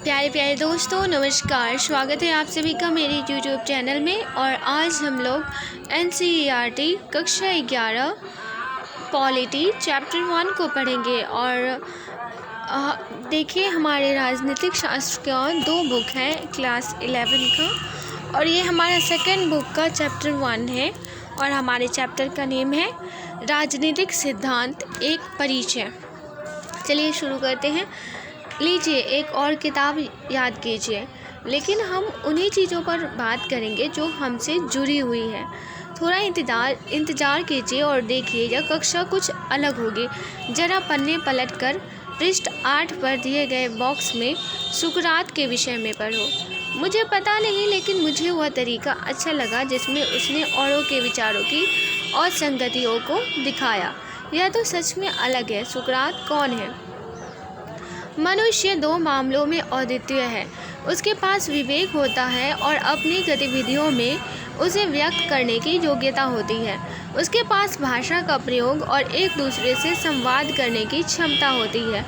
प्यारे प्यारे दोस्तों नमस्कार। स्वागत है आप सभी का मेरे यूट्यूब चैनल में। और आज हम लोग NCERT कक्षा 11 पॉलिटी चैप्टर 1 को पढ़ेंगे। और देखिए हमारे राजनीतिक शास्त्र का 2 बुक है क्लास 11 का, और ये हमारा सेकंड बुक का चैप्टर 1 है। और हमारे चैप्टर का नेम है राजनीतिक सिद्धांत एक परिचय। चलिए शुरू करते हैं। लीजिए एक और किताब याद कीजिए, लेकिन हम उन्हीं चीज़ों पर बात करेंगे जो हमसे जुड़ी हुई है। थोड़ा इंतज़ार कीजिए और देखिए यह कक्षा कुछ अलग होगी। ज़रा पन्ने पलटकर पृष्ठ 8 पर दिए गए बॉक्स में सुकरात के विषय में पढ़ो। मुझे पता नहीं, लेकिन मुझे वह तरीका अच्छा लगा जिसमें उसने औरों के विचारों की और संगतियों को दिखाया। यह तो सच में अलग है। सुकरात कौन है? मनुष्य 2 मामलों में अद्वितीय है। उसके पास विवेक होता है और अपनी गतिविधियों में उसे व्यक्त करने की योग्यता होती है। उसके पास भाषा का प्रयोग और एक दूसरे से संवाद करने की क्षमता होती है।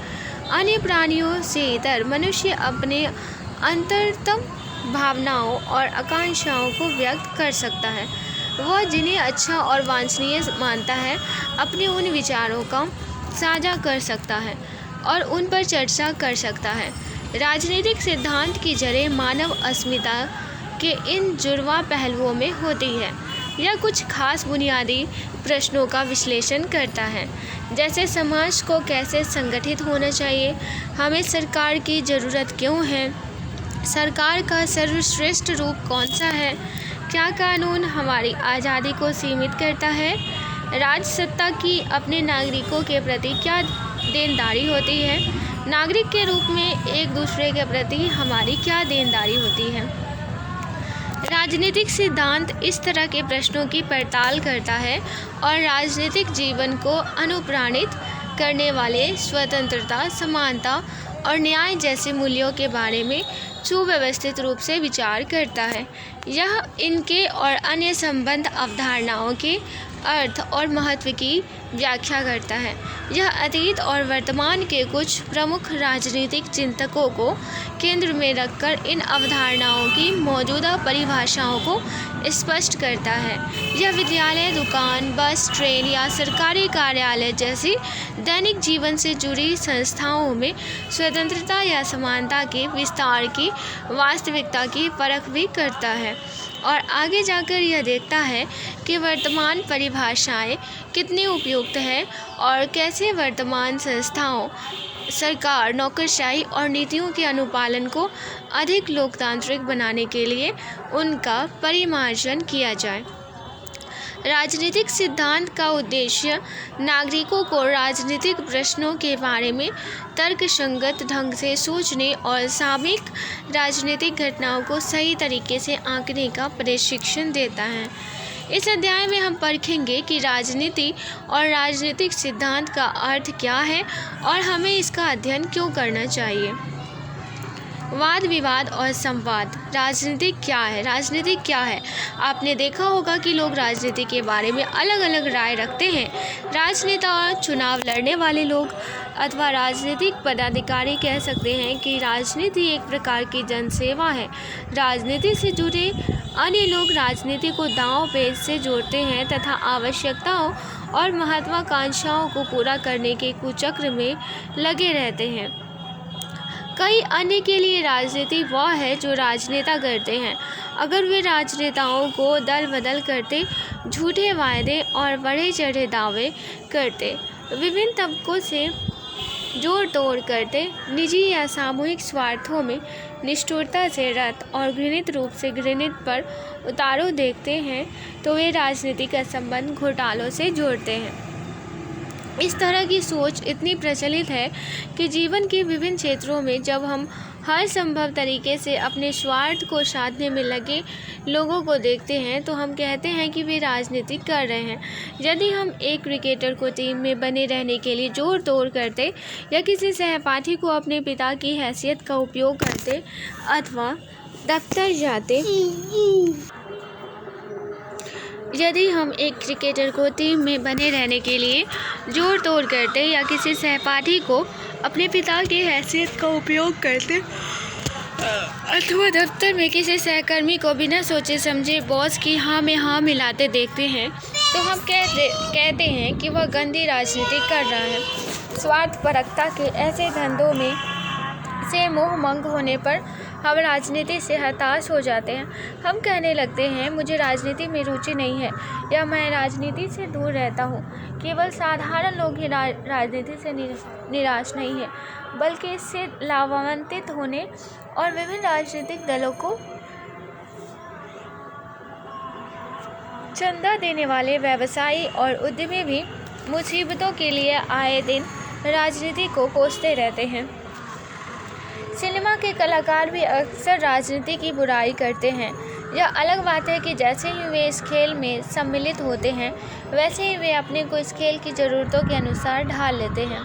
अन्य प्राणियों से इतर मनुष्य अपने अंतरतम भावनाओं और आकांक्षाओं को व्यक्त कर सकता है। वह जिन्हें अच्छा और वांछनीय मानता है अपने उन विचारों का साझा कर सकता है और उन पर चर्चा कर सकता है। राजनीतिक सिद्धांत की जड़ें मानव अस्मिता के इन जुड़वां पहलुओं में होती है। यह कुछ खास बुनियादी प्रश्नों का विश्लेषण करता है, जैसे समाज को कैसे संगठित होना चाहिए, हमें सरकार की ज़रूरत क्यों है, सरकार का सर्वश्रेष्ठ रूप कौन सा है, क्या कानून हमारी आज़ादी को सीमित करता है, राज सत्ता की अपने नागरिकों के प्रति क्या देनदारी होती है, नागरिक के रूप में एक दूसरे के प्रति हमारी क्या देनदारी होती है। राजनीतिक सिद्धांत इस तरह के प्रश्नों की पड़ताल करता है और राजनीतिक जीवन को अनुप्राणित करने वाले स्वतंत्रता, समानता और न्याय जैसे मूल्यों के बारे में सुव्यवस्थित रूप से विचार करता है। यह इनके और अन्य संबंध अवधारणाओं के अर्थ और महत्व की व्याख्या करता है। यह अतीत और वर्तमान के कुछ प्रमुख राजनीतिक चिंतकों को केंद्र में रखकर इन अवधारणाओं की मौजूदा परिभाषाओं को स्पष्ट करता है। यह विद्यालय, दुकान, बस, ट्रेन या सरकारी कार्यालय जैसी दैनिक जीवन से जुड़ी संस्थाओं में स्वतंत्रता या समानता के विस्तार की वास्तविकता की परख भी करता है। और आगे जाकर यह देखता है कि वर्तमान परिभाषाएं कितनी उपयुक्त है और कैसे वर्तमान संस्थाओं, सरकार, नौकरशाही और नीतियों के अनुपालन को अधिक लोकतांत्रिक बनाने के लिए उनका परिमार्जन किया जाए। राजनीतिक सिद्धांत का उद्देश्य नागरिकों को राजनीतिक प्रश्नों के बारे में तर्कसंगत ढंग से सोचने और सामयिक राजनीतिक घटनाओं को सही तरीके से आंकने का प्रशिक्षण देता है। इस अध्याय में हम परखेंगे कि राजनीति और राजनीतिक सिद्धांत का अर्थ क्या है और हमें इसका अध्ययन क्यों करना चाहिए। वाद विवाद और संवाद। राजनीति क्या है? राजनीति क्या है? आपने देखा होगा कि लोग राजनीति के बारे में अलग अलग राय रखते हैं। राजनेता और चुनाव लड़ने वाले लोग अथवा राजनीतिक पदाधिकारी कह सकते हैं कि राजनीति एक प्रकार की जनसेवा है। राजनीति से जुड़े अन्य लोग राजनीति को दांव पेच से जोड़ते हैं तथा आवश्यकताओं और महत्वाकांक्षाओं को पूरा करने के कुचक्र में लगे रहते हैं। कई अन्य के लिए राजनीति वह है जो राजनेता करते हैं। अगर वे राजनेताओं को दल बदल करते, झूठे वायदे और बढ़े चढ़े दावे करते, विभिन्न तबकों से जोड़ तोड़ करते, निजी या सामूहिक स्वार्थों में निष्ठुरता से रत और घृणित रूप से घृणित पर उतारू देखते हैं, तो वे राजनीति का संबंध घोटालों से जोड़ते हैं। इस तरह की सोच इतनी प्रचलित है कि जीवन के विभिन्न क्षेत्रों में जब हम हर संभव तरीके से अपने स्वार्थ को साधने में लगे लोगों को देखते हैं तो हम कहते हैं कि वे राजनीति कर रहे हैं। यदि हम एक क्रिकेटर को टीम में बने रहने के लिए जोड़ तोड़ करते या किसी सहपाठी को अपने पिता की हैसियत का उपयोग करते अथवा दफ्तर जाते यदि हम एक क्रिकेटर को टीम में बने रहने के लिए जोड़ तोड़ करते या किसी सहपाठी को अपने पिता की हैसियत का उपयोग करते अथवा दफ्तर में किसी सहकर्मी को बिना सोचे समझे बॉस की हाँ में हाँ मिलाते देखते हैं तो हम कहते हैं कि वह गंदी राजनीति कर रहा है। स्वार्थपरकता के ऐसे धंधों में से मोह मंग होने पर हम राजनीति से हताश हो जाते हैं। हम कहने लगते हैं मुझे राजनीति में रुचि नहीं है या मैं राजनीति से दूर रहता हूँ। केवल साधारण लोग ही राजनीति से निराश नहीं है, बल्कि इससे लाभान्वित होने और विभिन्न राजनीतिक दलों को चंदा देने वाले व्यवसायी और उद्यमी भी मुसीबतों के लिए आए दिन राजनीति को कोसते रहते हैं। सिनेमा के कलाकार भी अक्सर राजनीति की बुराई करते हैं। यह अलग बात है कि जैसे ही वे इस खेल में सम्मिलित होते हैं वैसे ही वे अपने को इस खेल की ज़रूरतों के अनुसार ढाल लेते हैं।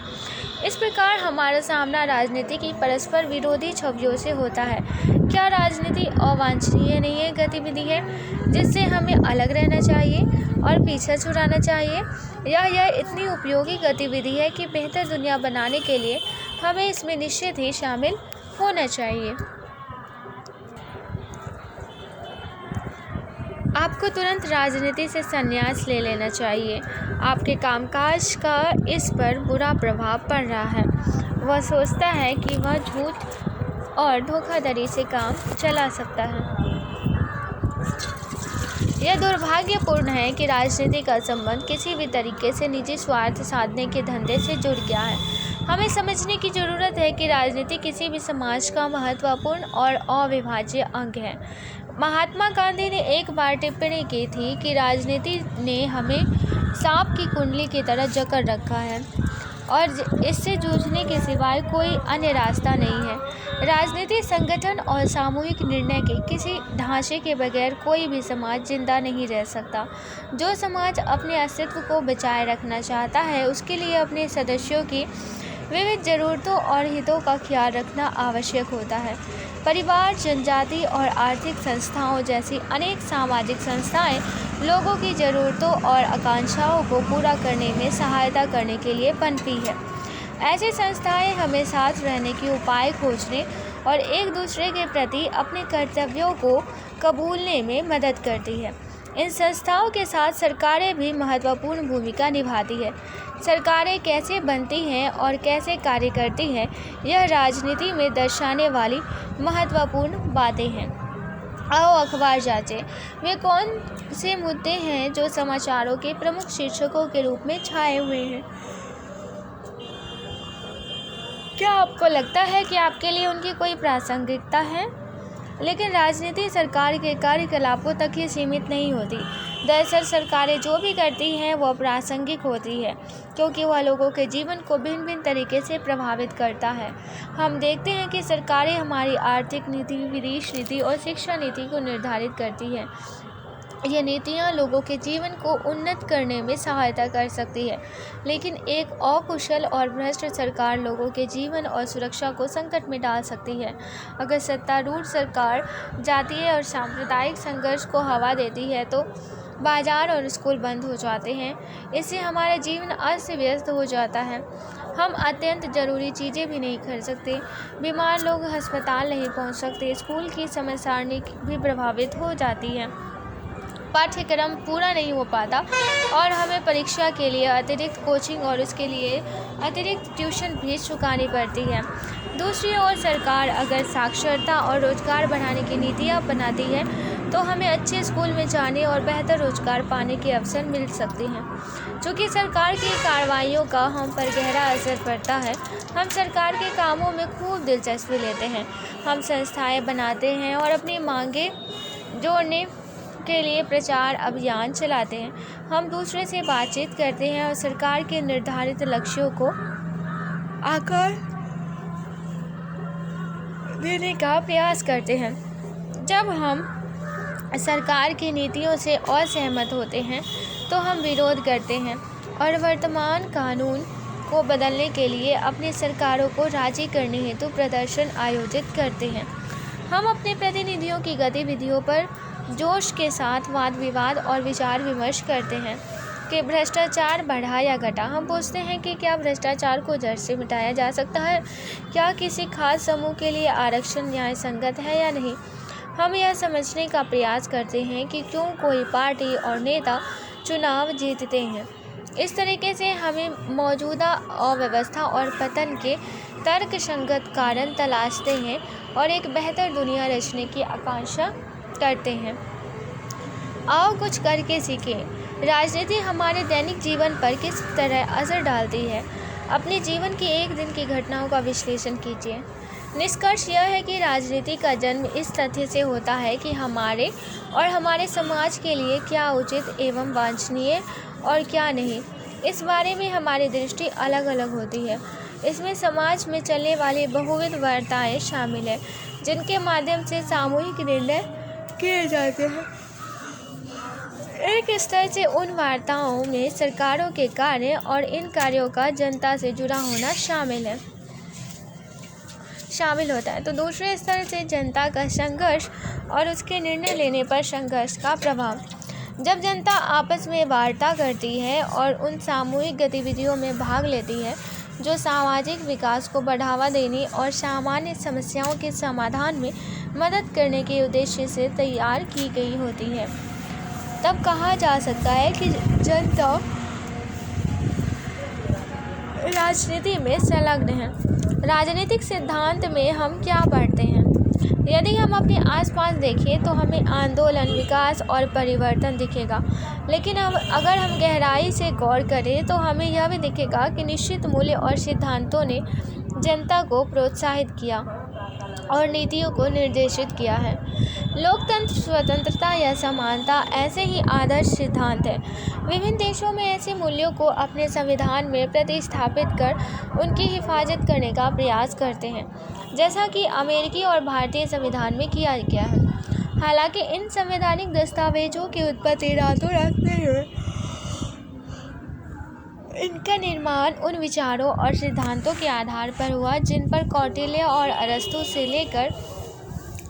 इस प्रकार हमारा सामना राजनीति की परस्पर विरोधी छवियों से होता है। क्या राजनीति अवांछनीय नहीं है गतिविधि है जिससे हमें अलग रहना चाहिए और पीछा छुड़ाना चाहिए, या यह इतनी उपयोगी गतिविधि है कि बेहतर दुनिया बनाने के लिए हमें इसमें निश्चित ही शामिल होना चाहिए। आपको तुरंत राजनीति से संन्यास ले लेना चाहिए। आपके कामकाज का इस पर बुरा प्रभाव पड़ रहा है। वह सोचता है कि वह झूठ और धोखाधड़ी से काम चला सकता है। यह दुर्भाग्यपूर्ण है कि राजनीति का संबंध किसी भी तरीके से निजी स्वार्थ साधने के धंधे से जुड़ गया है। हमें समझने की ज़रूरत है कि राजनीति किसी भी समाज का महत्वपूर्ण और अविभाज्य अंग है। महात्मा गांधी ने एक बार टिप्पणी की थी कि राजनीति ने हमें सांप की कुंडली की तरह जकड़ रखा है और इससे जूझने के सिवाय कोई अन्य रास्ता नहीं है। राजनीति संगठन और सामूहिक निर्णय के किसी ढांचे के बगैर कोई भी समाज जिंदा नहीं रह सकता। जो समाज अपने अस्तित्व को बचाए रखना चाहता है उसके लिए अपने सदस्यों की विविध ज़रूरतों और हितों का ख्याल रखना आवश्यक होता है। परिवार, जनजाति और आर्थिक संस्थाओं जैसी अनेक सामाजिक संस्थाएं लोगों की ज़रूरतों और आकांक्षाओं को पूरा करने में सहायता करने के लिए पनपी है। ऐसी संस्थाएं हमें साथ रहने के उपाय खोजने और एक दूसरे के प्रति अपने कर्तव्यों को कबूलने में मदद करती है। इन संस्थाओं के साथ सरकारें भी महत्वपूर्ण भूमिका निभाती है। सरकारें कैसे बनती हैं और कैसे कार्य करती हैं, यह राजनीति में दर्शाने वाली महत्वपूर्ण बातें हैं। आओ अखबार जांचें, वे कौन से मुद्दे हैं जो समाचारों के प्रमुख शीर्षकों के रूप में छाए हुए हैं। क्या आपको लगता है कि आपके लिए उनकी कोई प्रासंगिकता है? लेकिन राजनीति सरकार के कार्यकलापों तक ही सीमित नहीं होती। दरअसल सरकारें जो भी करती हैं वह प्रासंगिक होती है क्योंकि वह लोगों के जीवन को भिन्न भिन्न तरीके से प्रभावित करता है। हम देखते हैं कि सरकारें हमारी आर्थिक नीति, विदेश नीति और शिक्षा नीति को निर्धारित करती हैं। ये नीतियाँ लोगों के जीवन को उन्नत करने में सहायता कर सकती है, लेकिन एक अकुशल और भ्रष्ट सरकार लोगों के जीवन और सुरक्षा को संकट में डाल सकती है। अगर सत्तारूढ़ सरकार जातीय और सांप्रदायिक संघर्ष को हवा देती है तो बाजार और स्कूल बंद हो जाते हैं। इससे हमारा जीवन अस्त व्यस्त हो जाता है। हम अत्यंत ज़रूरी चीज़ें भी नहीं खरीद सकते, बीमार लोग अस्पताल नहीं पहुंच सकते, स्कूल की समय सारणी भी प्रभावित हो जाती है, पाठ्यक्रम पूरा नहीं हो पाता और हमें परीक्षा के लिए अतिरिक्त कोचिंग और उसके लिए अतिरिक्त ट्यूशन फीस चुकानी पड़ती है। दूसरी ओर सरकार अगर साक्षरता और रोजगार बढ़ाने की नीतियाँ बनाती है तो हमें अच्छे स्कूल में जाने और बेहतर रोजगार पाने के अवसर मिल सकते हैं। चूँकि सरकार की कार्रवाइयों का हम पर गहरा असर पड़ता है, हम सरकार के कामों में खूब दिलचस्पी लेते हैं। हम संस्थाएं बनाते हैं और अपनी मांगें जोड़ने के लिए प्रचार अभियान चलाते हैं। हम दूसरे से बातचीत करते हैं और सरकार के निर्धारित लक्ष्यों को आकार देने का प्रयास करते हैं। जब हम सरकार की नीतियों से असहमत होते हैं तो हम विरोध करते हैं और वर्तमान कानून को बदलने के लिए अपनी सरकारों को राजी करने हेतु प्रदर्शन आयोजित करते हैं। हम अपने प्रतिनिधियों की गतिविधियों पर जोश के साथ वाद विवाद और विचार विमर्श करते हैं। कि भ्रष्टाचार बढ़ा या घटा। हम पूछते हैं कि क्या भ्रष्टाचार को जड़ से मिटाया जा सकता है? क्या किसी खास समूह के लिए आरक्षण न्याय संगत है या नहीं? हम यह समझने का प्रयास करते हैं कि क्यों कोई पार्टी और नेता चुनाव जीतते हैं। इस तरीके से हमें मौजूदा अव्यवस्था और पतन के तर्कसंगत कारण तलाशते हैं और एक बेहतर दुनिया रचने की आकांक्षा करते हैं। आओ कुछ करके सीखें। राजनीति हमारे दैनिक जीवन पर किस तरह असर डालती है? अपने जीवन की एक दिन की घटनाओं का विश्लेषण कीजिए। निष्कर्ष यह है कि राजनीति का जन्म इस तथ्य से होता है कि हमारे और हमारे समाज के लिए क्या उचित एवं वांछनीय और क्या नहीं, इस बारे में हमारी दृष्टि अलग अलग होती है। इसमें समाज में चलने वाली बहुविध वार्ताएं शामिल हैं, जिनके माध्यम से सामूहिक निर्णय किए जाते हैं। एक स्तर से उन वार्ताओं में सरकारों के कार्य और इन कार्यों का जनता से जुड़ा होना शामिल होता है, तो दूसरे स्तर से जनता का संघर्ष और उसके निर्णय लेने पर संघर्ष का प्रभाव। जब जनता आपस में वार्ता करती है और उन सामूहिक गतिविधियों में भाग लेती है जो सामाजिक विकास को बढ़ावा देने और सामान्य समस्याओं के समाधान में मदद करने के उद्देश्य से तैयार की गई होती है, तब कहा जा सकता है कि जनता राजनीति में संलग्न है। राजनीतिक सिद्धांत में हम क्या पढ़ते हैं? यदि हम अपने आसपास देखें तो हमें आंदोलन, विकास और परिवर्तन दिखेगा, लेकिन अगर हम गहराई से गौर करें तो हमें यह भी दिखेगा कि निश्चित मूल्य और सिद्धांतों ने जनता को प्रोत्साहित किया और नीतियों को निर्देशित किया है। लोकतंत्र, स्वतंत्रता या समानता ऐसे ही आदर्श सिद्धांत हैं। विभिन्न देशों में ऐसे मूल्यों को अपने संविधान में प्रतिस्थापित कर उनकी हिफाजत करने का प्रयास करते हैं, जैसा कि अमेरिकी और भारतीय संविधान में किया गया है। हालांकि इन संवैधानिक दस्तावेजों की उत्पत्ति रातों रात नहीं हुई। इनका निर्माण उन विचारों और सिद्धांतों के आधार पर हुआ जिन पर कौटिल्य और अरस्तू से लेकर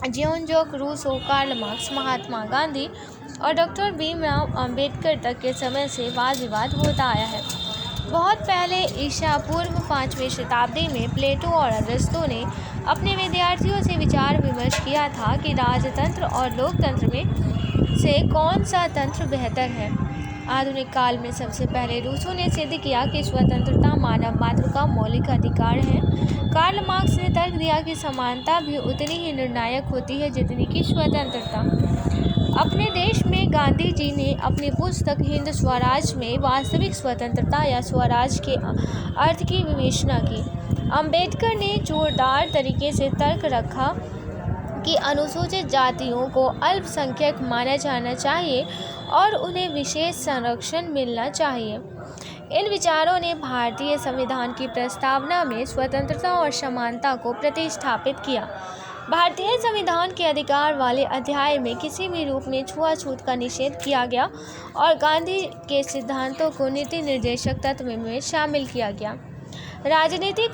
John Jack Rousseau, Karl Marx, Mahatma Gandhi और डॉक्टर भीमराव अंबेडकर तक के समय से वाद विवाद होता आया है। बहुत पहले ईसा पूर्व 5वीं शताब्दी में प्लेटो और अरस्तू ने अपने विद्यार्थियों से विचार विमर्श किया था कि राजतंत्र और लोकतंत्र में से कौन सा तंत्र बेहतर है। आधुनिक काल में सबसे पहले रूसो ने सिद्ध किया कि स्वतंत्रता मानव मात्र का मौलिक अधिकार है। कार्ल मार्क्स ने तर्क दिया कि समानता भी उतनी ही निर्णायक होती है जितनी कि स्वतंत्रता। अपने देश में गांधी जी ने अपनी पुस्तक हिंद स्वराज में वास्तविक स्वतंत्रता या स्वराज के अर्थ की विवेचना की। अंबेडकर ने जोरदार तरीके से तर्क रखा कि अनुसूचित जातियों को अल्पसंख्यक माना जाना चाहिए और उन्हें विशेष संरक्षण मिलना चाहिए। इन विचारों ने भारतीय संविधान की प्रस्तावना में स्वतंत्रता और समानता को प्रतिस्थापित किया। भारतीय संविधान के अधिकार वाले अध्याय में किसी भी रूप में छुआछूत का निषेध किया गया और गांधी के सिद्धांतों को नीति निर्देशक तत्व में शामिल किया गया। राजनीतिक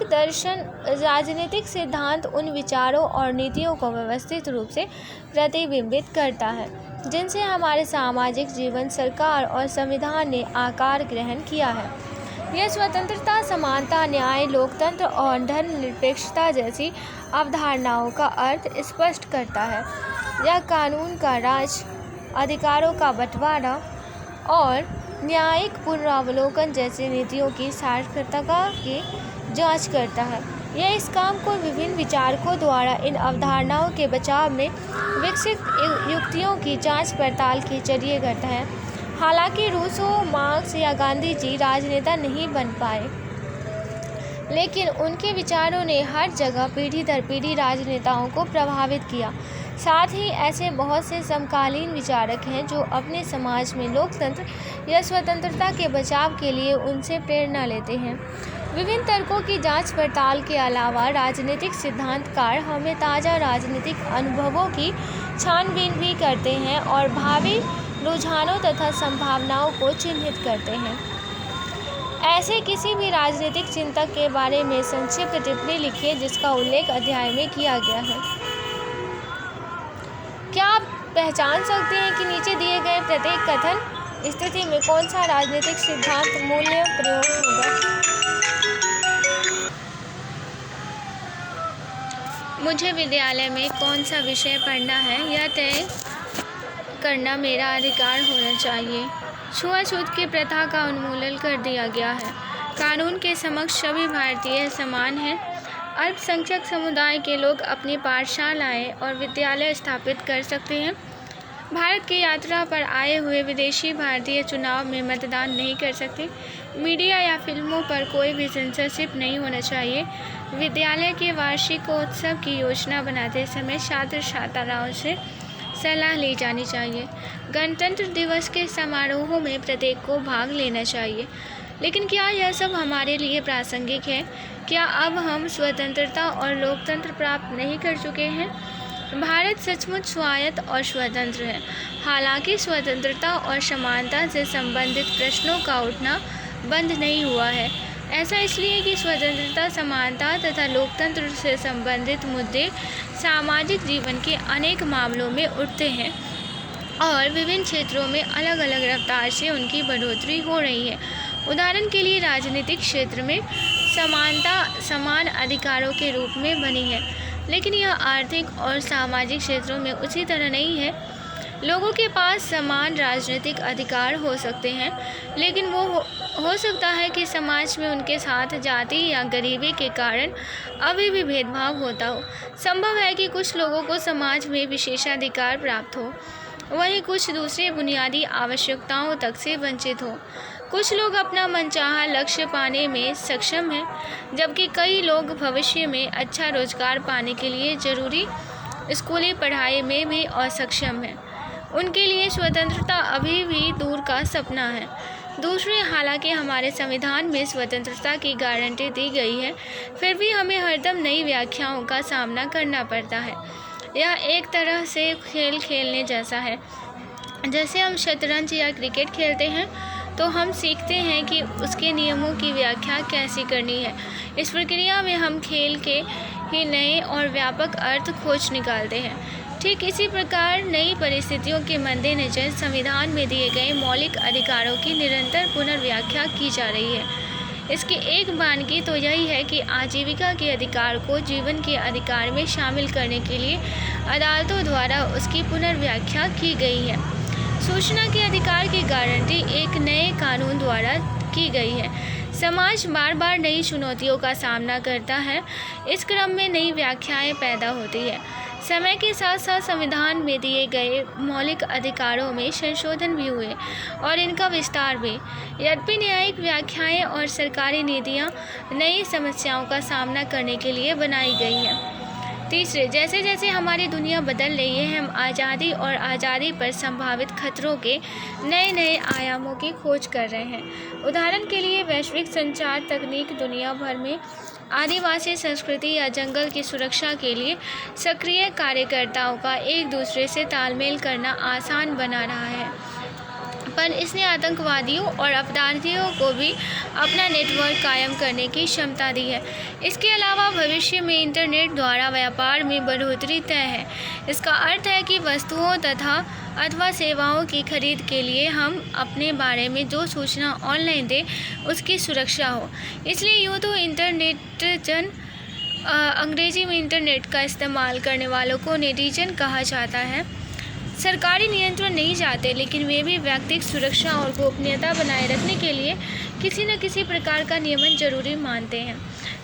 सिद्धांत उन विचारों और नीतियों को व्यवस्थित रूप से प्रतिबिंबित करता है जिनसे हमारे सामाजिक जीवन, सरकार और संविधान ने आकार ग्रहण किया है। यह स्वतंत्रता, समानता, न्याय, लोकतंत्र और धर्मनिरपेक्षता जैसी अवधारणाओं का अर्थ स्पष्ट करता है। यह कानून का राज, अधिकारों का बंटवारा और न्यायिक पुनरावलोकन जैसी नीतियों की सार्थकता की जांच करता है। यह इस काम को विभिन्न विचारकों द्वारा इन अवधारणाओं के बचाव में विकसित युक्तियों की जांच पड़ताल के जरिए करता है। हालांकि रूसो, मार्क्स या गांधी जी राजनेता नहीं बन पाए, लेकिन उनके विचारों ने हर जगह पीढ़ी दर पीढ़ी राजनेताओं को प्रभावित किया। साथ ही ऐसे बहुत से समकालीन विचारक हैं जो अपने समाज में लोकतंत्र या स्वतंत्रता के बचाव के लिए उनसे प्रेरणा लेते हैं। विभिन्न तर्कों की जांच पड़ताल के अलावा राजनीतिक सिद्धांतकार हमें ताज़ा राजनीतिक अनुभवों की छानबीन भी करते हैं और भावी रुझानों तथा संभावनाओं को चिन्हित करते हैं। ऐसे किसी भी राजनीतिक चिंतक के बारे में संक्षिप्त टिप्पणी लिखिए जिसका उल्लेख अध्याय में किया गया है। क्या आप पहचान सकते हैं कि नीचे दिए गए प्रत्येक कथन स्थिति में कौन सा राजनीतिक सिद्धांत मूल्य प्रयोग होगा? मुझे विद्यालय में कौन सा विषय पढ़ना है यह तय करना मेरा अधिकार होना चाहिए। छुआछूत की प्रथा का उन्मूलन कर दिया गया है। कानून के समक्ष सभी भारतीय समान हैं। अल्पसंख्यक समुदाय के लोग अपनी पाठशालाएं और विद्यालय स्थापित कर सकते हैं। भारत की यात्रा पर आए हुए विदेशी भारतीय चुनाव में मतदान नहीं कर सकते। मीडिया या फिल्मों पर कोई भी सेंसरशिप नहीं होना चाहिए। विद्यालय के वार्षिकोत्सव की योजना बनाते समय छात्र छात्राओं से सलाह ली जानी चाहिए। गणतंत्र दिवस के समारोहों में प्रत्येक को भाग लेना चाहिए। लेकिन क्या यह सब हमारे लिए प्रासंगिक है? क्या अब हम स्वतंत्रता और लोकतंत्र प्राप्त नहीं कर चुके हैं? भारत सचमुच स्वायत्त और स्वतंत्र है। हालांकि स्वतंत्रता और समानता से संबंधित प्रश्नों का उठना बंद नहीं हुआ है। ऐसा इसलिए कि स्वतंत्रता, समानता तथा लोकतंत्र से संबंधित मुद्दे सामाजिक जीवन के अनेक मामलों में उठते हैं और विभिन्न क्षेत्रों में अलग अलग रफ्तार से उनकी बढ़ोतरी हो रही है। उदाहरण के लिए राजनीतिक क्षेत्र में समानता समान अधिकारों के रूप में बनी है, लेकिन यह आर्थिक और सामाजिक क्षेत्रों में उसी तरह नहीं है। लोगों के पास समान राजनीतिक अधिकार हो सकते हैं, लेकिन वो हो सकता है कि समाज में उनके साथ जाति या गरीबी के कारण अभी भी भेदभाव होता हो। संभव है कि कुछ लोगों को समाज में विशेषाधिकार प्राप्त हो, वहीं कुछ दूसरे बुनियादी आवश्यकताओं तक से वंचित हो। कुछ लोग अपना मनचाहा लक्ष्य पाने में सक्षम हैं, जबकि कई लोग भविष्य में अच्छा रोजगार पाने के लिए जरूरी स्कूली पढ़ाई में भी असक्षम हैं। उनके लिए स्वतंत्रता अभी भी दूर का सपना है। दूसरे, हालांकि हमारे संविधान में स्वतंत्रता की गारंटी दी गई है, फिर भी हमें हरदम नई व्याख्याओं का सामना करना पड़ता है। यह एक तरह से खेल खेलने जैसा है। जैसे हम शतरंज या क्रिकेट खेलते हैं तो हम सीखते हैं कि उसके नियमों की व्याख्या कैसे करनी है। इस प्रक्रिया में हम खेल के ही नए और व्यापक अर्थ खोज निकालते हैं। ठीक इसी प्रकार नई परिस्थितियों के मद्देनजर संविधान में दिए गए मौलिक अधिकारों की निरंतर पुनर्व्याख्या की जा रही है। इसकी एक मानकी तो यही है कि आजीविका के अधिकार को जीवन के अधिकार में शामिल करने के लिए अदालतों द्वारा उसकी पुनर्व्याख्या की गई है। सूचना के अधिकार की गारंटी एक नए कानून द्वारा की गई है। समाज बार बार नई चुनौतियों का सामना करता है। इस क्रम में नई व्याख्याएं पैदा होती है। समय के साथ साथ संविधान में दिए गए मौलिक अधिकारों में संशोधन भी हुए और इनका विस्तार भी। यद्यपि न्यायिक व्याख्याएं और सरकारी नीतियां नई समस्याओं का सामना करने के लिए बनाई गई हैं। तीसरे, जैसे जैसे हमारी दुनिया बदल रही है, हम आज़ादी और आज़ादी पर संभावित खतरों के नए नए आयामों की खोज कर रहे हैं। उदाहरण के लिए वैश्विक संचार तकनीक दुनिया भर में आदिवासी संस्कृति या जंगल की सुरक्षा के लिए सक्रिय कार्यकर्ताओं का एक दूसरे से तालमेल करना आसान बना रहा है, पर इसने आतंकवादियों और अपराधियों को भी अपना नेटवर्क कायम करने की क्षमता दी है। इसके अलावा भविष्य में इंटरनेट द्वारा व्यापार में बढ़ोतरी तय है। इसका अर्थ है कि वस्तुओं अथवा सेवाओं की खरीद के लिए हम अपने बारे में जो सूचना ऑनलाइन दें उसकी सुरक्षा हो। इसलिए यूँ तो अंग्रेजी में इंटरनेट का इस्तेमाल करने वालों को नेटिजन कहा जाता है। सरकारी नियंत्रण नहीं चाहते, लेकिन वे भी व्यक्तिगत सुरक्षा और गोपनीयता बनाए रखने के लिए किसी न किसी प्रकार का नियमन जरूरी मानते हैं।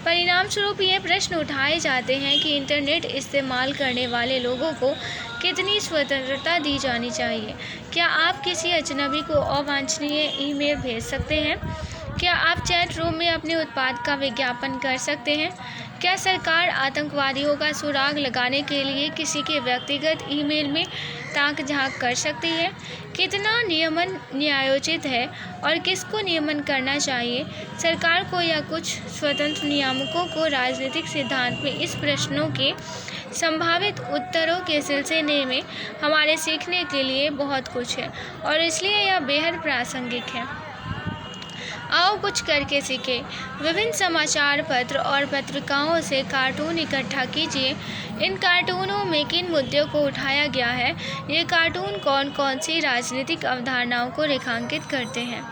परिणाम स्वरूप ये प्रश्न उठाए जाते हैं कि इंटरनेट इस्तेमाल करने वाले लोगों को कितनी स्वतंत्रता दी जानी चाहिए। क्या आप किसी अजनबी को अवांछनीय ईमेल भेज सकते हैं? क्या आप चैट रूम में अपने उत्पाद का विज्ञापन कर सकते हैं? क्या सरकार आतंकवादियों का सुराग लगाने के लिए किसी के व्यक्तिगत ईमेल में ताक झांक कर सकती है? कितना नियमन न्यायोचित है और किसको नियमन करना चाहिए, सरकार को या कुछ स्वतंत्र नियामकों को? राजनीतिक सिद्धांत में इस प्रश्नों के संभावित उत्तरों के सिलसिले में हमारे सीखने के लिए बहुत कुछ है और इसलिए यह बेहद प्रासंगिक है। आओ कुछ करके सीखें। विभिन्न समाचार पत्र और पत्रिकाओं से कार्टून इकट्ठा कीजिए। इन कार्टूनों में किन मुद्दों को उठाया गया है? ये कार्टून कौन कौन सी राजनीतिक अवधारणाओं को रेखांकित करते हैं?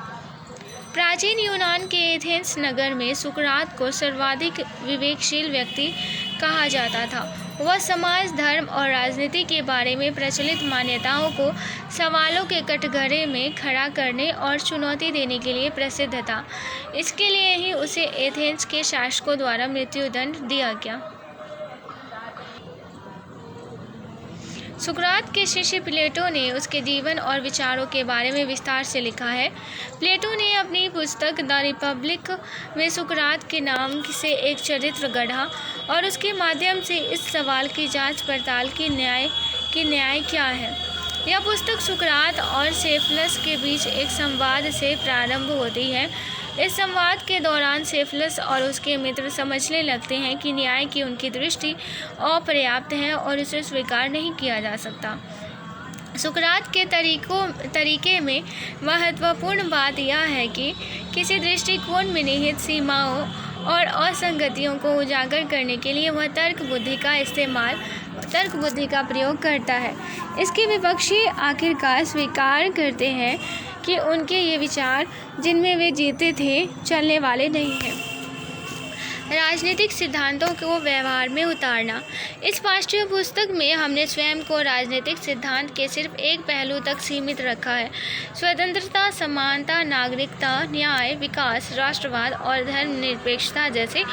प्राचीन यूनान के एथेंस नगर में सुकरात को सर्वाधिक विवेकशील व्यक्ति कहा जाता था। वह समाज, धर्म और राजनीति के बारे में प्रचलित मान्यताओं को सवालों के कटघरे में खड़ा करने और चुनौती देने के लिए प्रसिद्ध था। इसके लिए ही उसे एथेंस के शासकों द्वारा मृत्युदंड दिया गया। सुकरात के शिष्य प्लेटो ने उसके जीवन और विचारों के बारे में विस्तार से लिखा है। प्लेटो ने अपनी पुस्तक द रिपब्लिक में सुकरात के नाम से एक चरित्र गढ़ा और उसके माध्यम से इस सवाल की जांच पड़ताल की न्याय क्या है। यह पुस्तक सुकरात और सेफलस के बीच एक संवाद से प्रारंभ होती है। इस संवाद के दौरान सेफलस और उसके मित्र समझने लगते हैं कि न्याय की उनकी दृष्टि अपर्याप्त है और इसे स्वीकार नहीं किया जा सकता। सुकरात के तरीके में महत्वपूर्ण बात यह है कि किसी दृष्टिकोण में निहित सीमाओं और असंगतियों को उजागर करने के लिए वह तर्क बुद्धि का प्रयोग करता है। इसके विपक्षी आखिरकार स्वीकार करते हैं कि उनके ये विचार जिनमें वे जीते थे चलने वाले नहीं हैं। राजनीतिक सिद्धांतों को व्यवहार में उतारना। इस पाठ्य पुस्तक में हमने स्वयं को राजनीतिक सिद्धांत के सिर्फ एक पहलू तक सीमित रखा है। स्वतंत्रता, समानता, नागरिकता, न्याय, विकास, राष्ट्रवाद और धर्मनिरपेक्षता जैसे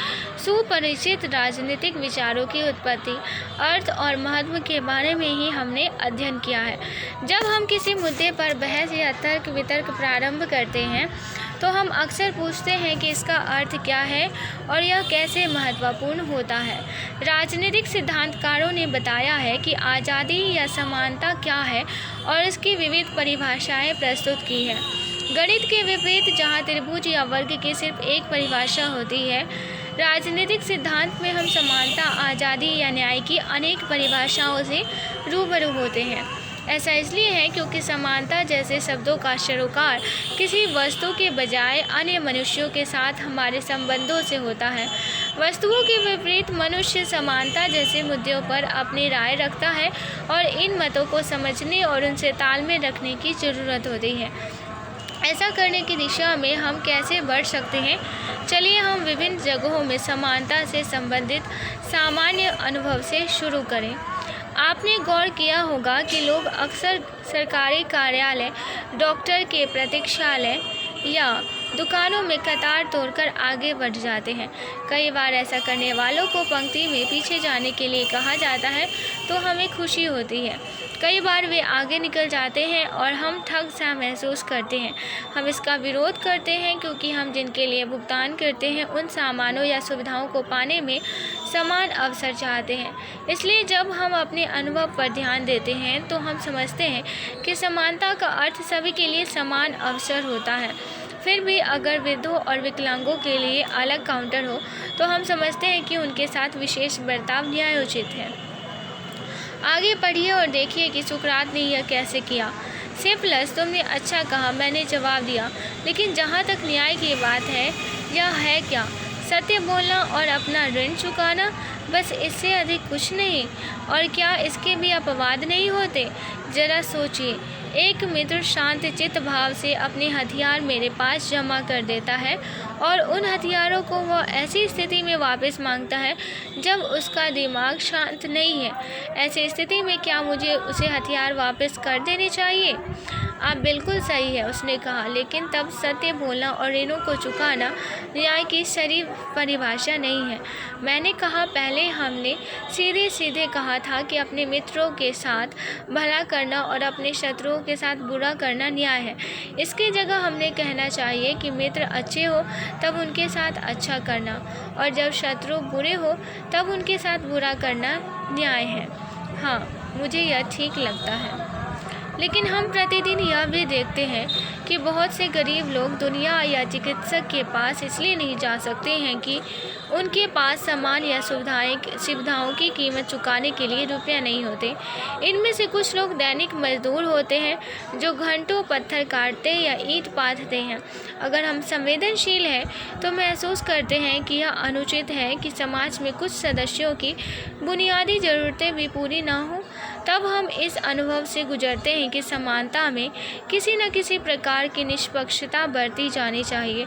सुपरिचित राजनीतिक विचारों की उत्पत्ति, अर्थ और महत्व के बारे में ही हमने अध्ययन किया है। जब हम किसी मुद्दे पर बहस या तर्क वितर्क प्रारंभ करते हैं तो हम अक्सर पूछते हैं कि इसका अर्थ क्या है और यह कैसे महत्वपूर्ण होता है। राजनीतिक सिद्धांतकारों ने बताया है कि आज़ादी या समानता क्या है और इसकी विविध परिभाषाएं प्रस्तुत की है। गणित के विपरीत, जहां त्रिभुज या वर्ग की सिर्फ एक परिभाषा होती है, राजनीतिक सिद्धांत में हम समानता, आज़ादी या न्याय की अनेक परिभाषाओं से रूबरू होते हैं। ऐसा इसलिए है क्योंकि समानता जैसे शब्दों का सरोकार किसी वस्तु के बजाय अन्य मनुष्यों के साथ हमारे संबंधों से होता है। वस्तुओं के विपरीत मनुष्य समानता जैसे मुद्दों पर अपनी राय रखता है और इन मतों को समझने और उनसे तालमेल रखने की ज़रूरत होती है। ऐसा करने की दिशा में हम कैसे बढ़ सकते हैं? चलिए हम विभिन्न जगहों में समानता से संबंधित सामान्य अनुभव से शुरू करें। आपने गौर किया होगा कि लोग अक्सर सरकारी कार्यालय, डॉक्टर के प्रतीक्षालय या दुकानों में कतार तोड़कर आगे बढ़ जाते हैं। कई बार ऐसा करने वालों को पंक्ति में पीछे जाने के लिए कहा जाता है तो हमें खुशी होती है। कई बार वे आगे निकल जाते हैं और हम ठग सा महसूस करते हैं। हम इसका विरोध करते हैं क्योंकि हम जिनके लिए भुगतान करते हैं उन सामानों या सुविधाओं को पाने में समान अवसर चाहते हैं। इसलिए जब हम अपने अनुभव पर ध्यान देते हैं तो हम समझते हैं कि समानता का अर्थ सभी के लिए समान अवसर होता है। फिर भी अगर वृद्धों और विकलांगों के लिए अलग काउंटर हो तो हम समझते हैं कि उनके साथ विशेष बर्ताव न्यायोचित है। आगे पढ़िए और देखिए कि सुकरात ने यह कैसे किया। सेफलस, तुमने अच्छा कहा, मैंने जवाब दिया, लेकिन जहाँ तक न्याय की बात है, यह है क्या? सत्य बोलना और अपना ऋण चुकाना, बस इससे अधिक कुछ नहीं। और क्या इसके भी अपवाद नहीं होते? जरा सोचिए, एक मित्र शांत चित्त भाव से अपने हथियार मेरे पास जमा कर देता है और उन हथियारों को वह ऐसी स्थिति में वापस मांगता है जब उसका दिमाग शांत नहीं है। ऐसी स्थिति में क्या मुझे उसे हथियार वापस कर देने चाहिए? आप बिल्कुल सही है, उसने कहा, लेकिन तब सत्य बोलना और ऋणों को चुकाना न्याय की सही परिभाषा नहीं है। मैंने कहा, पहले हमने सीधे सीधे कहा था कि अपने मित्रों के साथ भला करना और अपने शत्रुओं के साथ बुरा करना न्याय है। इसकी जगह हमने कहना चाहिए कि मित्र अच्छे हो तब उनके साथ अच्छा करना और जब शत्रु बुरे हो तब उनके साथ बुरा करना न्याय है। हाँ, मुझे यह ठीक लगता है। लेकिन हम प्रतिदिन यह भी देखते हैं कि बहुत से गरीब लोग दुनिया या चिकित्सक के पास इसलिए नहीं जा सकते हैं कि उनके पास सामान या सुविधाओं की कीमत चुकाने के लिए रुपया नहीं होते। इनमें से कुछ लोग दैनिक मजदूर होते हैं जो घंटों पत्थर काटते या ईंट पाथते हैं। अगर हम संवेदनशील हैं तो महसूस करते हैं कि यह अनुचित है कि समाज में कुछ सदस्यों की बुनियादी ज़रूरतें भी पूरी ना हो। तब हम इस अनुभव से गुजरते हैं कि समानता में किसी न किसी प्रकार की निष्पक्षता बरती जानी चाहिए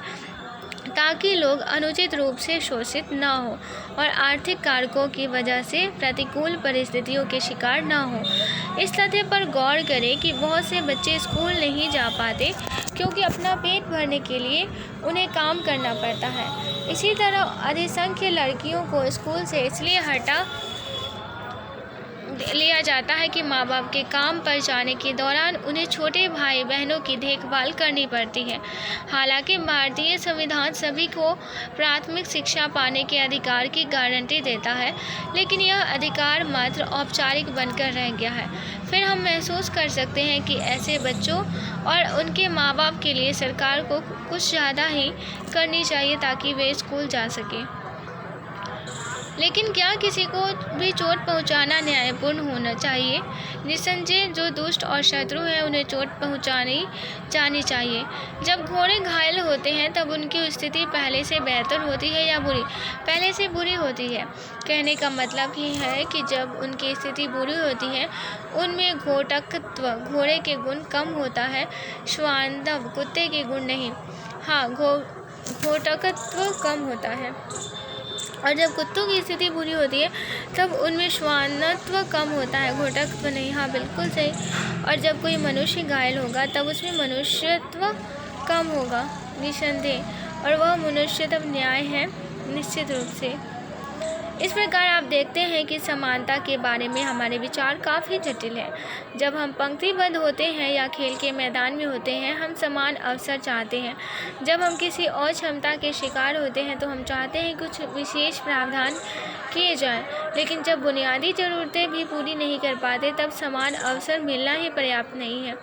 ताकि लोग अनुचित रूप से शोषित न हो और आर्थिक कारकों की वजह से प्रतिकूल परिस्थितियों के शिकार न हो। इस तथ्य पर गौर करें कि बहुत से बच्चे स्कूल नहीं जा पाते क्योंकि अपना पेट भरने के लिए उन्हें काम करना पड़ता है। इसी तरह अधिसंख्य लड़कियों को स्कूल से इसलिए हटा लिया जाता है कि माँ बाप के काम पर जाने के दौरान उन्हें छोटे भाई बहनों की देखभाल करनी पड़ती है। हालांकि भारतीय संविधान सभी को प्राथमिक शिक्षा पाने के अधिकार की गारंटी देता है, लेकिन यह अधिकार मात्र औपचारिक बनकर रह गया है। फिर हम महसूस कर सकते हैं कि ऐसे बच्चों और उनके माँ बाप के लिए सरकार को कुछ ज़्यादा ही करनी चाहिए ताकि वे स्कूल जा सकें। लेकिन क्या किसी को भी चोट पहुंचाना न्यायपूर्ण होना चाहिए? निस्संदेह जो दुष्ट और शत्रु हैं उन्हें चोट पहुंचानी जानी चाहिए। जब घोड़े घायल होते हैं तब उनकी स्थिति पहले से बेहतर होती है या बुरी? पहले से बुरी होती है। कहने का मतलब ही है कि जब उनकी स्थिति बुरी होती है उनमें घोटकत्व घोड़े के गुण कम होता है, श्वानत्व कुत्ते के गुण नहीं। हाँ, घोटकत्व कम होता है। और जब कुत्तों की स्थिति बुरी होती है तब उनमें श्वानत्व कम होता है, घोटकत्व नहीं। हाँ, बिल्कुल सही। और जब कोई मनुष्य घायल होगा तब उसमें मनुष्यत्व कम होगा, निस्संदेह। और वह मनुष्यत्व न्याय है, निश्चित रूप से। इस प्रकार आप देखते हैं कि समानता के बारे में हमारे विचार काफ़ी जटिल हैं। जब हम पंक्तिबद्ध होते हैं या खेल के मैदान में होते हैं, हम समान अवसर चाहते हैं। जब हम किसी और क्षमता के शिकार होते हैं तो हम चाहते हैं कुछ विशेष प्रावधान किए जाएं। लेकिन जब बुनियादी ज़रूरतें भी पूरी नहीं कर पाते तब समान अवसर मिलना ही पर्याप्त नहीं है।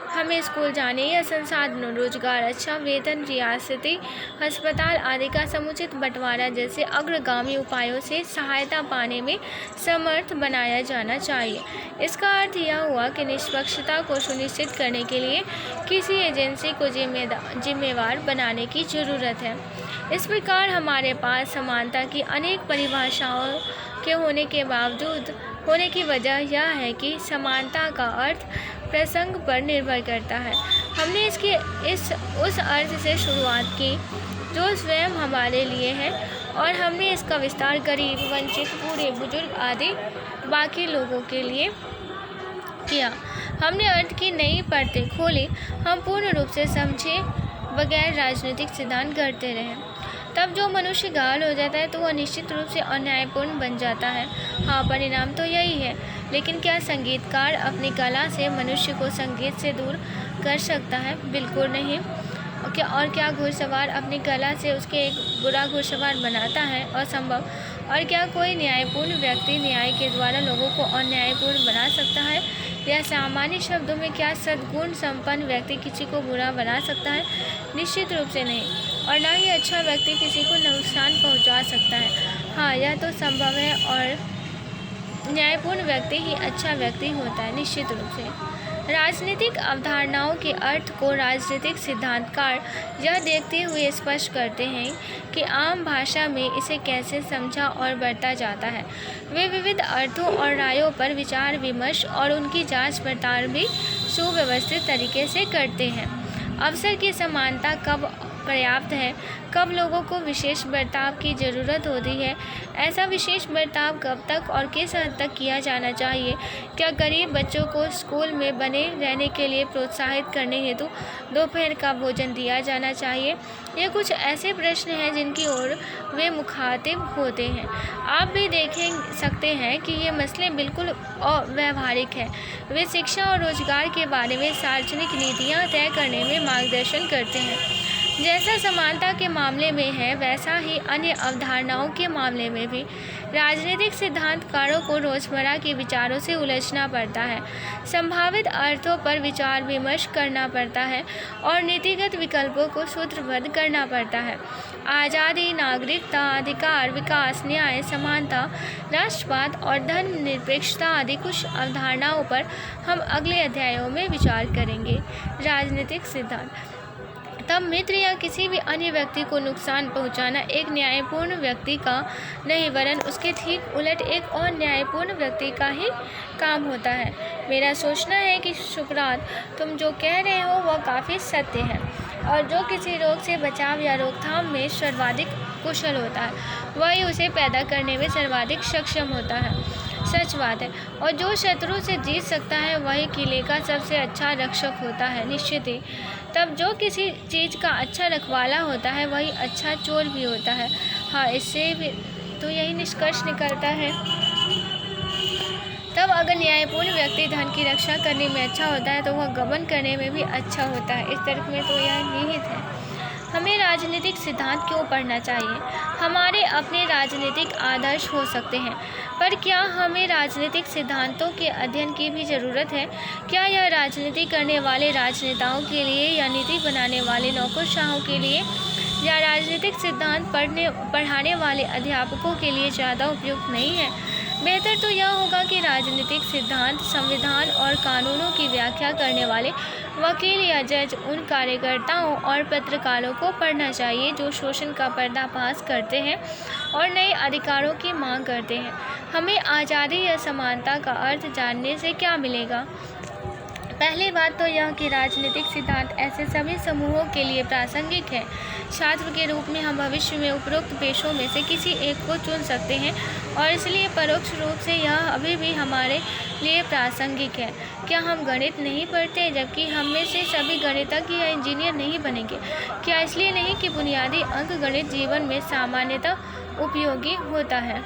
हमें स्कूल जाने या संसाधनों, रोजगार, अच्छा वेतन, रियासती अस्पताल आदि का समुचित बंटवारा जैसे अग्रगामी उपायों से सहायता पाने में समर्थ बनाया जाना चाहिए। इसका अर्थ यह हुआ कि निष्पक्षता को सुनिश्चित करने के लिए किसी एजेंसी को जिम्मेवार बनाने की ज़रूरत है। इस प्रकार हमारे पास समानता की अनेक परिभाषाओं के होने की वजह यह है कि समानता का अर्थ प्रसंग पर निर्भर करता है। हमने उस अर्थ से शुरुआत की जो स्वयं हमारे लिए है और हमने इसका विस्तार गरीब, वंचित, बूढ़े, बुजुर्ग आदि बाकी लोगों के लिए किया। हमने अर्थ की नई परतें खोली। हम पूर्ण रूप से समझे बगैर राजनीतिक सिद्धांत करते रहे। तब जो मनुष्य घायल हो जाता है तो वह निश्चित रूप से अन्यायपूर्ण बन जाता है। हाँ, परिणाम तो यही है। लेकिन क्या संगीतकार अपनी कला से मनुष्य को संगीत से दूर कर सकता है? बिल्कुल नहीं। और क्या घुड़सवार अपनी कला से उसके एक बुरा घुड़सवार बनाता है? असंभव। और क्या कोई न्यायपूर्ण व्यक्ति न्याय के द्वारा लोगों को अन्यायपूर्ण बना सकता है? या सामान्य शब्दों में क्या सद्गुण संपन्न व्यक्ति किसी को बुरा बना सकता है? निश्चित रूप से नहीं। और ना ही अच्छा व्यक्ति किसी को नुकसान पहुंचा सकता है। हाँ, यह तो संभव है। और न्यायपूर्ण व्यक्ति ही अच्छा व्यक्ति होता है, निश्चित रूप से। राजनीतिक अवधारणाओं के अर्थ को राजनीतिक सिद्धांतकार यह देखते हुए स्पष्ट करते हैं कि आम भाषा में इसे कैसे समझा और बरता जाता है। वे विविध अर्थों और रायों पर विचार विमर्श और उनकी जांच पड़ताल भी सुव्यवस्थित तरीके से करते हैं। अवसर की समानता कब पर्याप्त है, कब लोगों को विशेष बर्ताव की ज़रूरत होती है, ऐसा विशेष बर्ताव कब तक और किस हद तक किया जाना चाहिए, क्या गरीब बच्चों को स्कूल में बने रहने के लिए प्रोत्साहित करने हेतु दोपहर का भोजन दिया जाना चाहिए, ये कुछ ऐसे प्रश्न हैं जिनकी ओर वे मुखातिब होते हैं। आप भी देख सकते हैं कि ये मसले बिल्कुल अव्यावहारिक हैं। वे शिक्षा और रोजगार के बारे में सार्वजनिक नीतियाँ तय करने में मार्गदर्शन करते हैं। जैसा समानता के मामले में है वैसा ही अन्य अवधारणाओं के मामले में भी। राजनीतिक सिद्धांतकारों को रोजमर्रा के विचारों से उलझना पड़ता है, संभावित अर्थों पर विचार विमर्श करना पड़ता है और नीतिगत विकल्पों को सूत्रबद्ध करना पड़ता है। आज़ादी, नागरिकता, अधिकार, विकास, न्याय, समानता, राष्ट्रवाद और धर्मनिरपेक्षता आदि कुछ अवधारणाओं पर हम अगले अध्यायों में विचार करेंगे। राजनीतिक सिद्धांत। तब मित्र या किसी भी अन्य व्यक्ति को नुकसान पहुंचाना एक न्यायपूर्ण व्यक्ति का नहीं वरन उसके ठीक उलट एक और न्यायपूर्ण व्यक्ति का ही काम होता है। मेरा सोचना है कि सुकरात, तुम जो कह रहे हो वह काफ़ी सत्य है, और जो किसी रोग से बचाव या रोकथाम में सर्वाधिक कुशल होता है वही उसे पैदा करने में सर्वाधिक सक्षम होता है। सच बात है, और जो शत्रु से जीत सकता है वही किले का सबसे अच्छा रक्षक होता है। निश्चित ही तब जो किसी चीज़ का अच्छा रखवाला होता है वही अच्छा चोर भी होता है। हाँ, इससे भी तो यही निष्कर्ष निकलता है। तब अगर न्यायपूर्ण व्यक्ति धन की रक्षा करने में अच्छा होता है तो वह गबन करने में भी अच्छा होता है। इस तर्क में तो यह निहित है। हमें राजनीतिक सिद्धांत क्यों पढ़ना चाहिए? हमारे अपने राजनीतिक आदर्श हो सकते हैं, पर क्या हमें राजनीतिक सिद्धांतों के अध्ययन की भी ज़रूरत है? क्या यह राजनीति करने वाले राजनेताओं के लिए या नीति बनाने वाले नौकरशाहों के लिए या राजनीतिक सिद्धांत पढ़ाने वाले अध्यापकों के लिए ज़्यादा उपयुक्त नहीं है? बेहतर तो यह होगा कि राजनीतिक सिद्धांत, संविधान और कानूनों की व्याख्या करने वाले वकील या जज उन कार्यकर्ताओं और पत्रकारों को पढ़ना चाहिए जो शोषण का पर्दाफाश करते हैं और नए अधिकारों की मांग करते हैं। हमें आज़ादी या समानता का अर्थ जानने से क्या मिलेगा? पहली बात तो यह कि राजनीतिक सिद्धांत ऐसे सभी समूहों के लिए प्रासंगिक है। छात्र के रूप में हम भविष्य में उपरोक्त पेशों में से किसी एक को चुन सकते हैं और इसलिए परोक्ष रूप से यह अभी भी हमारे लिए प्रासंगिक है। क्या हम गणित नहीं पढ़ते जबकि हम में से सभी गणितज्ञ या इंजीनियर नहीं बनेंगे? क्या इसलिए नहीं कि बुनियादी अंक गणित जीवन में सामान्यतः उपयोगी होता है?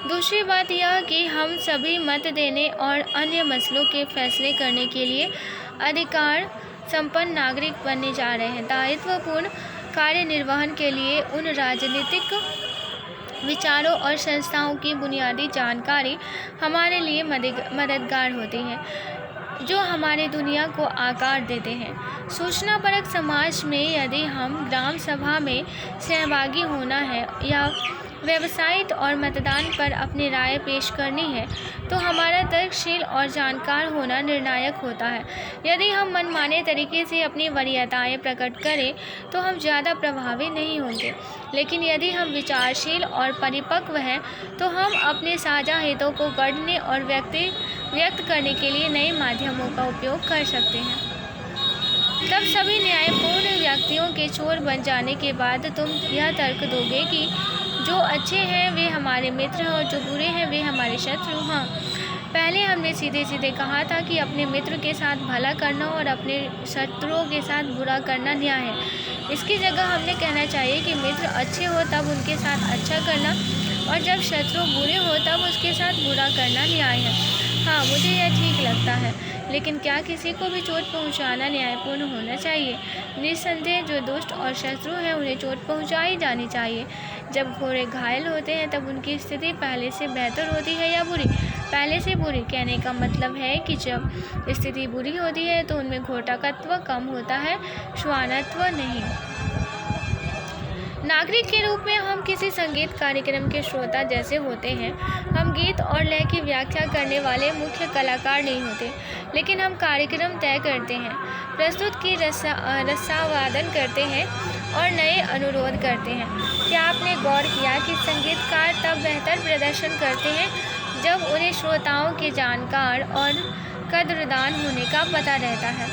दूसरी बात यह कि हम सभी मत देने और अन्य मसलों के फैसले करने के लिए अधिकार संपन्न नागरिक बनने जा रहे हैं। दायित्वपूर्ण कार्य निर्वहन के लिए उन राजनीतिक विचारों और संस्थाओं की बुनियादी जानकारी हमारे लिए मददगार होती है जो हमारे दुनिया को आकार देते हैं। सूचनापरक समाज में यदि हम ग्राम सभा में सहभागी होना है या वेबसाइट और मतदान पर अपनी राय पेश करनी है तो हमारा तर्कशील और जानकार होना निर्णायक होता है। यदि हम मनमाने तरीके से अपनी वरीयताएं प्रकट करें तो हम ज़्यादा प्रभावी नहीं होंगे, लेकिन यदि हम विचारशील और परिपक्व हैं तो हम अपने साझा हितों को गढ़ने और व्यक्त करने के लिए नए माध्यमों का उपयोग कर सकते हैं। तब सभी न्यायपूर्ण व्यक्तियों के चोर बन जाने के बाद तुम यह तर्क दोगे कि जो अच्छे हैं वे हमारे मित्र हैं और जो बुरे हैं वे हमारे शत्रु। हाँ, पहले हमने सीधे सीधे कहा था कि अपने मित्र के साथ भला करना और अपने शत्रुओं के साथ बुरा करना न्याय है। इसकी जगह हमने कहना चाहिए कि मित्र अच्छे हो तब उनके साथ अच्छा करना और जब शत्रु बुरे हो तब उसके साथ बुरा करना न्याय है। हाँ, मुझे यह ठीक लगता है, लेकिन क्या किसी को भी चोट पहुंचाना न्यायपूर्ण होना चाहिए? निस्संदेह जो दुष्ट और शत्रु हैं उन्हें चोट पहुंचाई जानी चाहिए। जब घोड़े घायल होते हैं तब उनकी स्थिति पहले से बेहतर होती है या बुरी? पहले से बुरी। कहने का मतलब है कि जब स्थिति बुरी होती है तो उनमें घोटाकत्व कम होता है, श्वानत्व नहीं। नागरिक के रूप में हम किसी संगीत कार्यक्रम के श्रोता जैसे होते हैं। हम गीत और लय की व्याख्या करने वाले मुख्य कलाकार नहीं होते, लेकिन हम कार्यक्रम तय करते हैं, प्रस्तुत की रसावादन करते हैं और नए अनुरोध करते हैं। क्या आपने गौर किया कि संगीतकार तब बेहतर प्रदर्शन करते हैं जब उन्हें श्रोताओं के जानकार और कद्रदान होने का पता रहता है?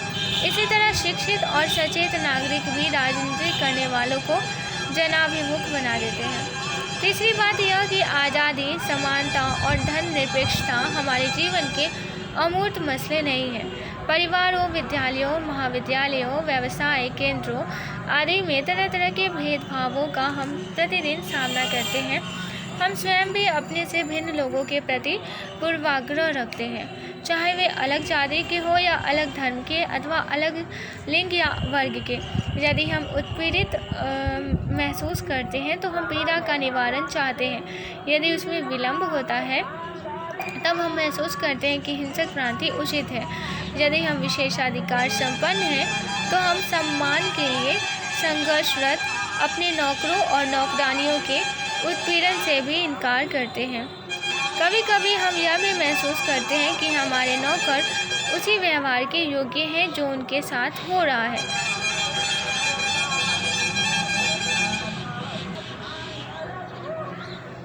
इसी तरह शिक्षित और सचेत नागरिक भी राजनीति करने वालों को जनाभिमुख बना देते हैं। तीसरी बात यह कि आज़ादी, समानता और धर्मनिरपेक्षता हमारे जीवन के अमूर्त मसले नहीं हैं। परिवारों, विद्यालयों, महाविद्यालयों, व्यवसाय केंद्रों आदि में तरह तरह के भेदभावों का हम प्रतिदिन सामना करते हैं। हम स्वयं भी अपने से भिन्न लोगों के प्रति पूर्वाग्रह रखते हैं, चाहे वे अलग जाति के हो या अलग धर्म के अथवा अलग लिंग या वर्ग के। यदि हम उत्पीड़ित महसूस करते हैं तो हम पीड़ा का निवारण चाहते हैं। यदि उसमें विलंब होता है तब हम महसूस करते हैं कि हिंसक क्रांति उचित है। यदि हम विशेषाधिकार संपन्न हैं तो हम सम्मान के लिए संघर्षरत अपने नौकरों और नौकरानियों के उत्पीड़न से भी इनकार करते हैं। कभी कभी हम यह भी महसूस करते हैं कि हमारे नौकर उसी व्यवहार के योग्य हैं जो उनके साथ हो रहा है।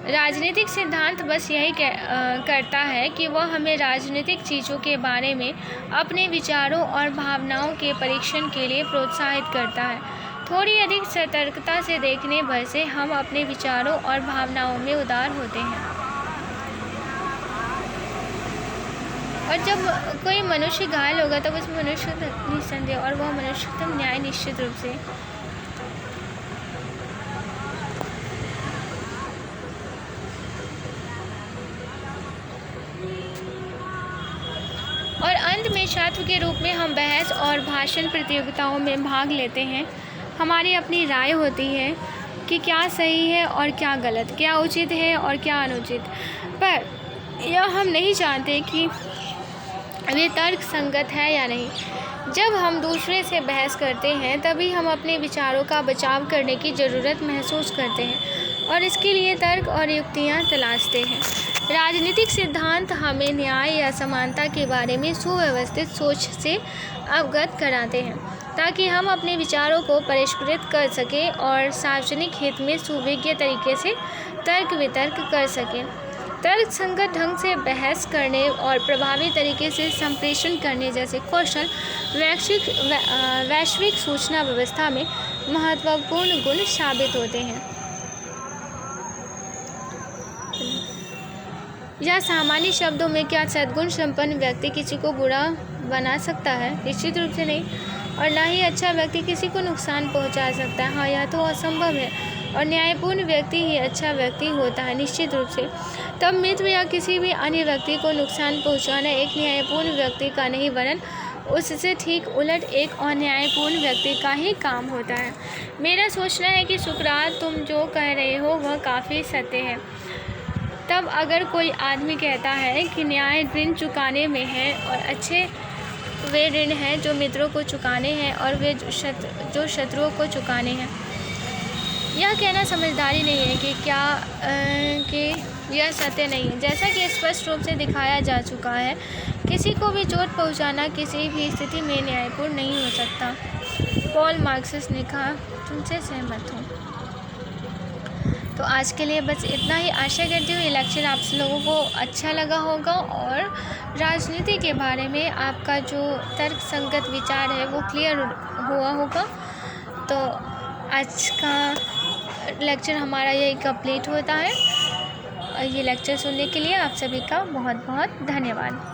राजनीतिक सिद्धांत बस यही करता है कि वह हमें राजनीतिक चीज़ों के बारे में अपने विचारों और भावनाओं के परीक्षण के लिए प्रोत्साहित करता है। थोड़ी अधिक सतर्कता से देखने भर से हम अपने विचारों और भावनाओं में उदार होते हैं। और जब कोई मनुष्य घायल होगा तब उस मनुष्य निस्संदेह और वह मनुष्यतम न्याय निश्चित रूप से और अंत में छात्र के रूप में हम बहस और भाषण प्रतियोगिताओं में भाग लेते हैं। हमारी अपनी राय होती है कि क्या सही है और क्या गलत, क्या उचित है और क्या अनुचित, पर यह हम नहीं जानते कि वे तर्क संगत है या नहीं। जब हम दूसरे से बहस करते हैं तभी हम अपने विचारों का बचाव करने की ज़रूरत महसूस करते हैं और इसके लिए तर्क और युक्तियाँ तलाशते हैं। राजनीतिक सिद्धांत हमें न्याय या समानता के बारे में सुव्यवस्थित सोच से अवगत कराते हैं ताकि हम अपने विचारों को परिष्कृत कर सकें और सार्वजनिक हित में सुविज्ञ तरीके से तर्क वितर्क कर सकें। तर्क संगत ढंग से बहस करने और प्रभावी तरीके से संप्रेषण करने जैसे कौशल वैश्विक सूचना व्यवस्था में महत्वपूर्ण गुण साबित होते हैं। या सामान्य शब्दों में, क्या सद्गुण संपन्न व्यक्ति किसी को बुरा बना सकता है? निश्चित रूप से नहीं। और ना ही अच्छा व्यक्ति किसी को नुकसान पहुंचा सकता है। हाँ, यह तो असंभव है। और न्यायपूर्ण व्यक्ति ही अच्छा व्यक्ति होता है, निश्चित रूप से। तब मित्र या किसी भी अन्य व्यक्ति को नुकसान पहुंचाना एक न्यायपूर्ण व्यक्ति का नहीं वरन उससे ठीक उलट एक अन्यायपूर्ण व्यक्ति का ही काम होता है। मेरा सोचना है कि सुकरात, तुम जो कह रहे हो वह काफ़ी सत्य है। तब अगर कोई आदमी कहता है कि न्याय ऋण चुकाने में है और अच्छे वे ऋण हैं जो मित्रों को चुकाने हैं और वे जो शत्रुओं को चुकाने हैं, यह कहना समझदारी नहीं है कि यह सत्य नहीं है। जैसा कि स्पष्ट रूप से दिखाया जा चुका है, किसी को भी चोट पहुंचाना किसी भी स्थिति में न्यायपूर्ण नहीं हो सकता। पॉल मार्क्स ने कहा, तुमसे सहमत हूँ। तो आज के लिए बस इतना ही। आशा करती हूँ ये लेक्चर आप लोगों को अच्छा लगा होगा और राजनीति के बारे में आपका जो तर्क संगत विचार है वो क्लियर हुआ होगा। तो आज का लेक्चर हमारा यही कंप्लीट होता है। ये लेक्चर सुनने के लिए आप सभी का बहुत बहुत धन्यवाद।